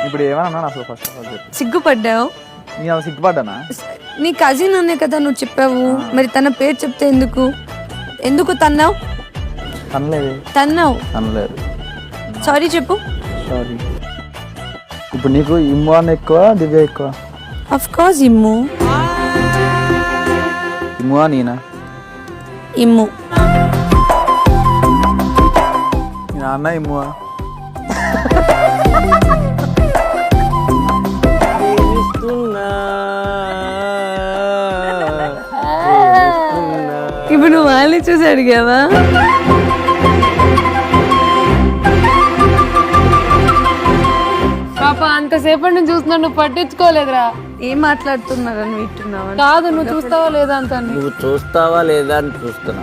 ఇప్పుడు ఏమన్నా అసలు ఫస్ట్ ఆఫ్ ఆల్ చెప్పు. సిగ్గుపడ్డావు. నేను అసలు సిగ్గుపడ్డానా? నీ కజిన్ అనే కదా నువ్వు చెప్పావు, మరి తన పేరు చెప్తే ఎందుకు తన్నావు? తనలేదు. సారీ చెప్పు. సారీ. ఇప్పుడు నీకు ఇమ్ము అని ఎక్కువ, దివ్య ఎక్కువ? ఆఫ్ కోర్స్ ఇమ్ము. ఇమ్మువా నేనా? ఇమ్ము. మీ నాన్న ఇమ్మువా? ఇప్పుడు నువ్వు వాళ్ళని చూసి అడిగావా? పాప అంతసేపటి నుంచి చూస్తున్నా, నువ్వు పట్టించుకోలేదురా. ఏం మాట్లాడుతున్నారని వింటున్నావా? కాదు, నువ్వు చూస్తావా లేదా అంత. నువ్వు చూస్తావా లేదా అని చూస్తున్నా.